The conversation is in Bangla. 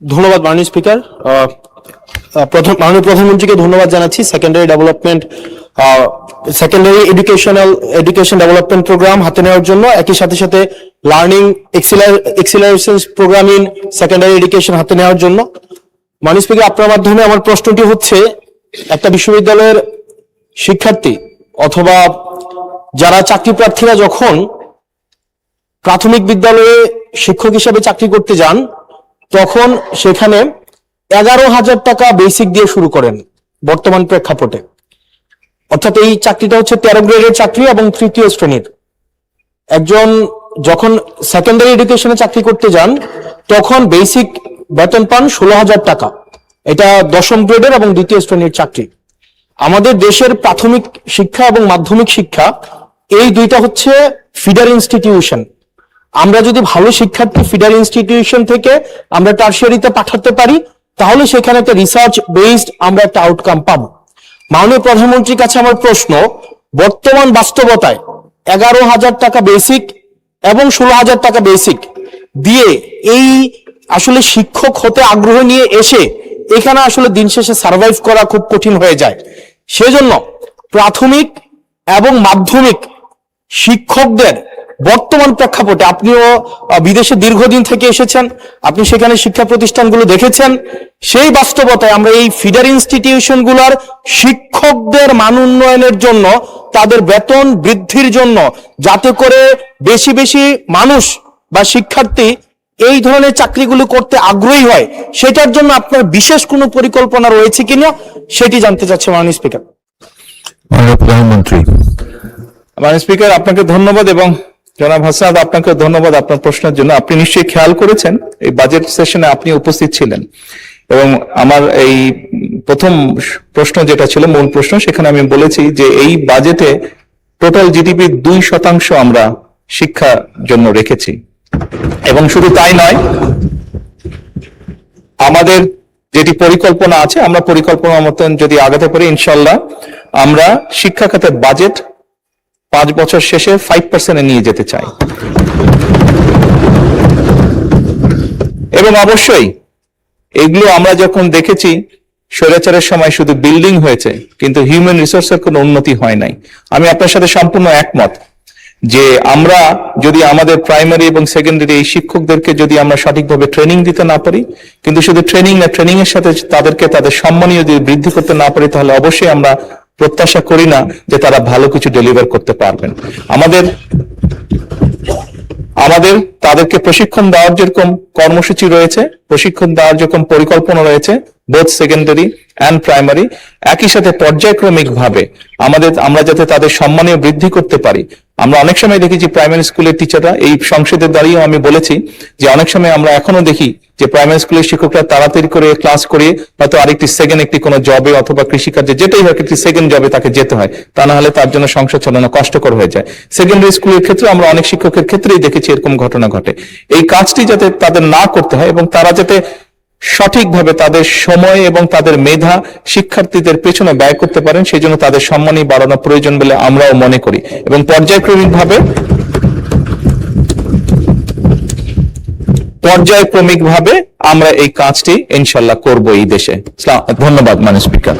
ধন্যবাদ মাননীয় স্পিকার। মাননীয় প্রধানমন্ত্রীকে ধন্যবাদ জানাচ্ছি। সেকেন্ডারি এডুকেশন ডেভেলপমেন্ট প্রোগ্রাম হাতে নেওয়ার জন্য, একই সাথে সাথে learning acceleration program in secondary education হাতে নেওয়ার জন্য। মাননীয় স্পিকার, আপনার মাধ্যমে আমার প্রশ্নটি হচ্ছে, একটা বিশ্ববিদ্যালয়ের শিক্ষার্থী অথবা যারা চাকরি প্রার্থীরা যখন প্রাথমিক বিদ্যালয়ে শিক্ষক হিসেবে চাকরি করতে যান, তখন সেখানে 11,000 টাকা বেসিক দিয়ে শুরু করেন বর্তমান প্রেক্ষাপটে। অর্থাৎ এই চাকরিটা হচ্ছে 13 গ্রেডের চাকরি এবং তৃতীয় শ্রেণীর। একজন যখন সেকেন্ডারি এডুকেশনে চাকরি করতে যান, তখন বেসিক বেতন পান 16,000 টাকা। এটা 10ম গ্রেডের এবং দ্বিতীয় শ্রেণীর চাকরি। আমাদের দেশের প্রাথমিক শিক্ষা এবং মাধ্যমিক শিক্ষা, এই দুইটা হচ্ছে ফিডার ইনস্টিটিউশন। আমরা যদি ভালো শিক্ষার্থী ফিডার ইনস্টিটিউশন থেকে আমরা টারশিয়ারিতে পাঠাতে পারি, তাহলে সেখানে একটা রিসার্চ বেসড আমরা একটা আউটকাম পাবো। মাননীয় প্রধানমন্ত্রীর কাছে আমার প্রশ্ন, বর্তমান বাস্তবতায় 11,000 টাকা বেসিক এবং 16,000 টাকা বেসিক দিয়ে এই আসলে শিক্ষক হতে আগ্রহ নিয়ে এসে এখানে আসলে দিন শেষে সার্ভাইভ করা খুব কঠিন হয়ে যায়। সেজন্য প্রাথমিক এবং মাধ্যমিক শিক্ষকদের বর্তমান প্রেক্ষাপটে, আপনিও বিদেশে দীর্ঘদিন থেকে এসেছেন, আপনি সেখানে শিক্ষা প্রতিষ্ঠানগুলো দেখেছেন, সেই বাস্তবতায় আমরা এই ফিডার ইনস্টিটিউশনগুলোর শিক্ষকদের মান উন্নয়নের জন্য, তাদের বেতন বৃদ্ধির জন্য, যাতে করে বেশি বেশি মানুষ বা শিক্ষার্থী এই ধরনের চাকরিগুলো করতে আগ্রহী হয়, সেটার জন্য আপনার বিশেষ কোনো পরিকল্পনা রয়েছে কিনা সেটি জানতে চাচ্ছি মাননীয় স্পিকার। মাননীয় প্রধানমন্ত্রী। মাননীয় স্পিকার, আপনাকে ধন্যবাদ এবং জনাব হাসান, আপনাকে ধন্যবাদ আপনার প্রশ্নের জন্য। আপনি নিশ্চয়ই খেয়াল করেছেন এই বাজেট সেশনে আপনি উপস্থিত ছিলেন, এবং আমার এই প্রথম প্রশ্ন যেটা ছিল মূল প্রশ্ন, সেখানে আমি বলেছি যে এই বাজেটে টোটাল জিডিপির 2% আমরা শিক্ষার জন্য রেখেছি। এবং শুধু তাই নয়, আমাদের যেটি পরিকল্পনা আছে, আমরা পরিকল্পনা মতন যদি আগাতে পারি, ইনশাল্লাহ আমরা শিক্ষা খাতের বাজেট 5 বছর শেষে 5% নিয়ে যেতে চাই। এবং অবশ্যই এগুলো আমরা যখন দেখেছি, স্বৈরাচারের সময় শুধু বিল্ডিং হয়েছে, কিন্তু হিউম্যান রিসোর্সের কোনো উন্নতি হয় নাই। আমি আপনার সাথে সম্পূর্ণ একমত যে আমরা যদি আমাদের প্রাইমারি এবং সেকেন্ডারি এই শিক্ষকদেরকে যদি আমরা সঠিকভাবে ট্রেনিং দিতে না পারি, কিন্তু শুধু ট্রেনিং না, ট্রেনিং এর সাথে তাদেরকে তাদের সম্মানীয় যদি বৃদ্ধি করতে না পারি, তাহলে অবশ্যই আমরা প্রত্যাশা করি না যে তারা ভালো কিছু ডেলিভার করতে পারবেন। আমাদের তাদেরকে প্রশিক্ষণ দেওয়ার যেরকম কর্মসূচি রয়েছে, প্রশিক্ষণ দেওয়ার যেরকম পরিকল্পনা রয়েছে, বোথ সেকেন্ডারি অ্যান্ড প্রাইমারি, একই সাথে পর্যায়ক্রমিক ভাবে আমরা যাতে তাদের সম্মানীয় বৃদ্ধি করতে পারি। আমরা অনেক সময় দেখেছি প্রাইমারি স্কুলের টিচাররা, এই সংসদের দাঁড়িয়েও আমি বলেছি যে অনেক সময় আমরা এখনো দেখি যে প্রাইমারি স্কুলের শিক্ষকরা তাড়াতাড়ি করে ক্লাস করিয়ে হয়তো আরেকটি সেকেন্ড একটি কোনো জবে অথবা কৃষিকার্যে যেটাই হোক একটি সেকেন্ড জবে তাকে যেতে হয়, তা না হলে তার জন্য সংসার চালানো কষ্টকর হয়ে যায়। সেকেন্ডারি স্কুলের ক্ষেত্রে আমরা অনেক শিক্ষকের ক্ষেত্রেই দেখেছি এরকম ঘটনা ঘটে। এই কাজটি যাতে তাদের না করতে হয় এবং তারা যাতে সঠিকভাবে তাদের সময় এবং তাদের মেধা শিক্ষার্থীদের পেছনে ব্যয় করতে পারেন, সেই জন্য তাদের সম্মানই বাড়ানো প্রয়োজন বলে আমরাও মনে করি। এবং পর্যায়ক্রমিক ভাবে আমরা এই কাজটি ইনশাল্লাহ করব এই দেশে। ধন্যবাদ মাননীয় স্পিকার।